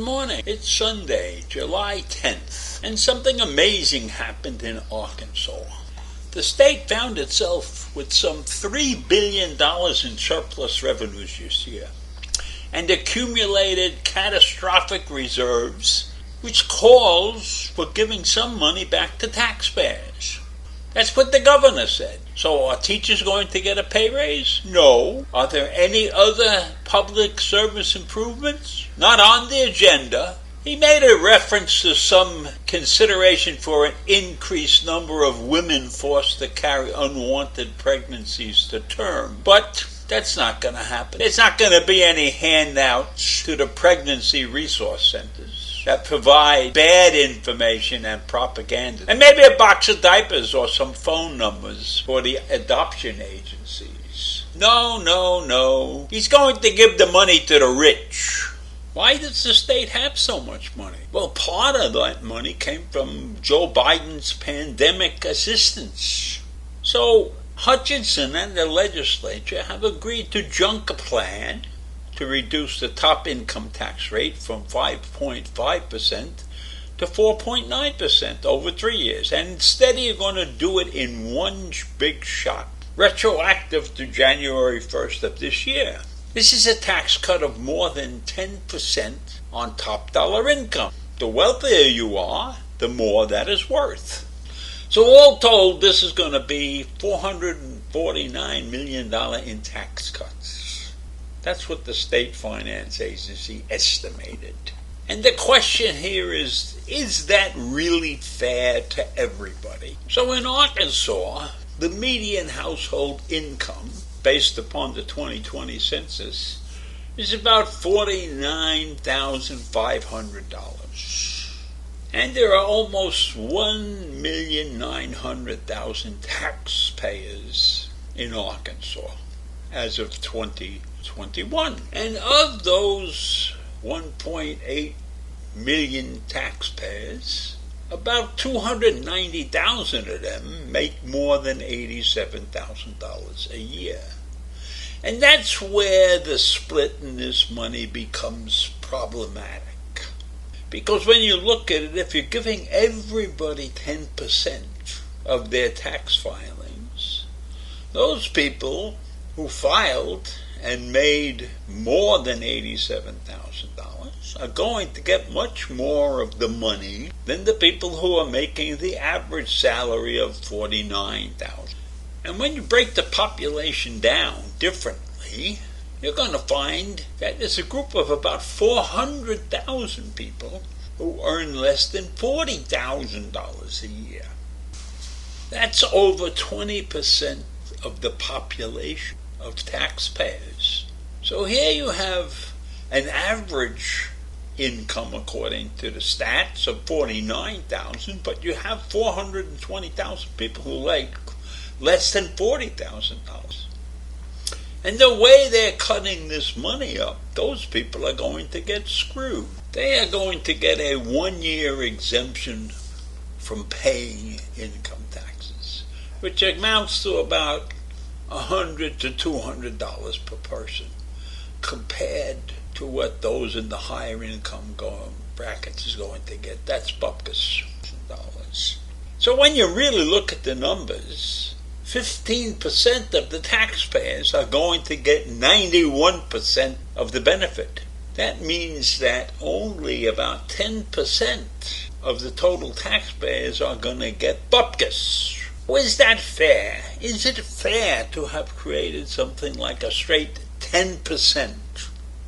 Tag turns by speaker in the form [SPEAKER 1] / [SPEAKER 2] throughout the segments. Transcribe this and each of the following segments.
[SPEAKER 1] morning. It's Sunday, July 10th, and something amazing happened in Arkansas. The state found itself with some $3 billion in surplus revenues this year, and accumulated catastrophic reserves, which calls for giving some money back to taxpayers. That's what the governor said. So are teachers going to get a pay raise? No. Are there any other public service improvements? Not on the agenda. He made a reference to some consideration for an increased number of women forced to carry unwanted pregnancies to term. But that's not going to happen. There's not going to be any handouts to the pregnancy resource centers that provide bad information and propaganda. And maybe a box of diapers or some phone numbers for the adoption agencies. No. He's going to give the money to the rich. Why does the state have so much money? Well, part of that money came from Joe Biden's pandemic assistance. So Hutchinson and the legislature have agreed to junk a plan to reduce the top income tax rate from 5.5% to 4.9% over 3 years. And instead you're going to do it in one big shot, retroactive to January 1st of this year. This is a tax cut of more than 10% on top dollar income. The wealthier you are, the more that is worth. So all told, this is going to be $449 million in tax cuts. That's what the State Finance Agency estimated. And the question here is that really fair to everybody? So in Arkansas, the median household income, based upon the 2020 census, is about $49,500. And there are almost 1,900,000 taxpayers in Arkansas as of 2021. And of those 1.8 million taxpayers, about 290,000 of them make more than $87,000 a year. And that's where the split in this money becomes problematic. Because when you look at it, if you're giving everybody 10% of their tax filings, those people who filed and made more than $87,000 are going to get much more of the money than the people who are making the average salary of $49,000. And when you break the population down differently, you're going to find that there's a group of about 400,000 people who earn less than $40,000 a year. That's over 20% of the population of taxpayers. So here you have an average income, according to the stats, of $49,000, but you have 420,000 people who make less than $40,000. And the way they're cutting this money up, those people are going to get screwed. They are going to get a 1-year exemption from paying income taxes, which amounts to about $100 to $200 per person, compared to what those in the higher income brackets is going to get. That's bupkis dollars. So when you really look at the numbers, 15% of the taxpayers are going to get 91% of the benefit. That means that only about 10% of the total taxpayers are going to get bupkis. Is that fair? Is it fair to have created something like a straight 10%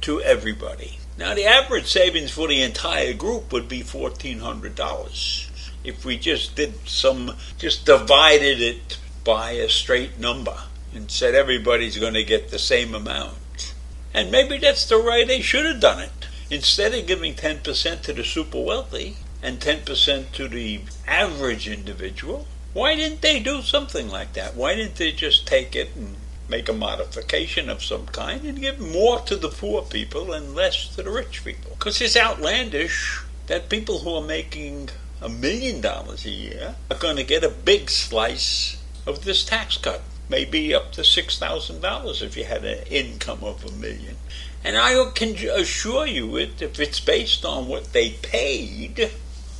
[SPEAKER 1] to everybody? Now, the average savings for the entire group would be $1,400 if we just divided it by a straight number and said everybody's going to get the same amount. And maybe that's the way they should have done it. Instead of giving 10% to the super wealthy and 10% to the average individual, why didn't they do something like that? Why didn't they just take it and make a modification of some kind and give more to the poor people and less to the rich people? Because it's outlandish that people who are making $1 million a year are going to get a big slice of this tax cut, maybe up to $6,000 if you had an income of $1 million. And I can assure you, if it's based on what they paid,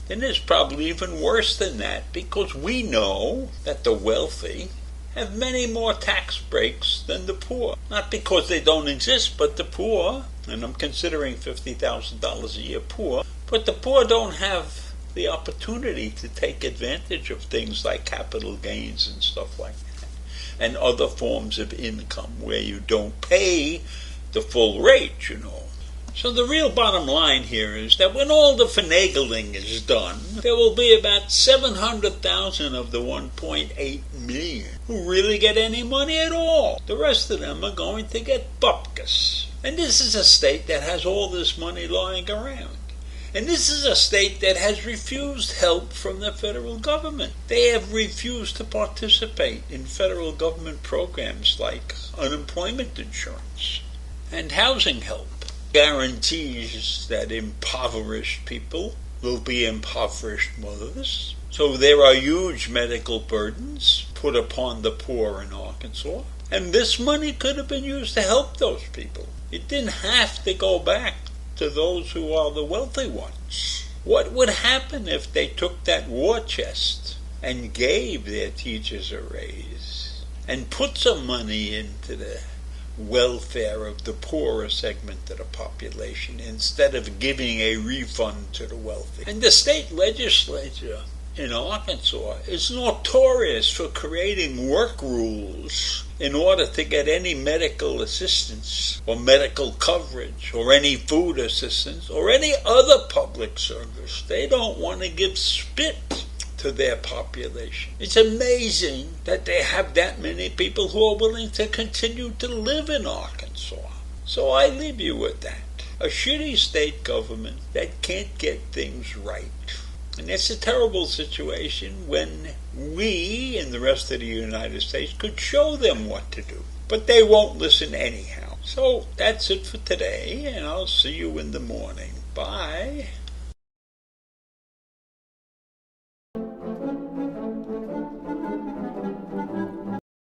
[SPEAKER 1] then it's probably even worse than that, because we know that the wealthy have many more tax breaks than the poor. Not because they don't exist, but the poor, and I'm considering $50,000 a year poor, but the poor don't have the opportunity to take advantage of things like capital gains and stuff like that, and other forms of income where you don't pay the full rate, So the real bottom line here is that when all the finagling is done, there will be about 700,000 of the 1.8 million who really get any money at all. The rest of them are going to get bupkis. And this is a state that has all this money lying around. And this is a state that has refused help from the federal government. They have refused to participate in federal government programs like unemployment insurance and housing help. Guarantees that impoverished people will be impoverished mothers. So there are huge medical burdens put upon the poor in Arkansas. And this money could have been used to help those people. It didn't have to go back to those who are the wealthy ones. What would happen if they took that war chest and gave their teachers a raise and put some money into the welfare of the poorer segment of the population instead of giving a refund to the wealthy? And the state legislature in Arkansas is notorious for creating work rules in order to get any medical assistance or medical coverage or any food assistance or any other public service. They don't want to give spit to their population. It's amazing that they have that many people who are willing to continue to live in Arkansas. So I leave you with that. A shitty state government that can't get things right. And it's a terrible situation when we and the rest of the United States could show them what to do. But they won't listen anyhow. So that's it for today, and I'll see you in the morning. Bye.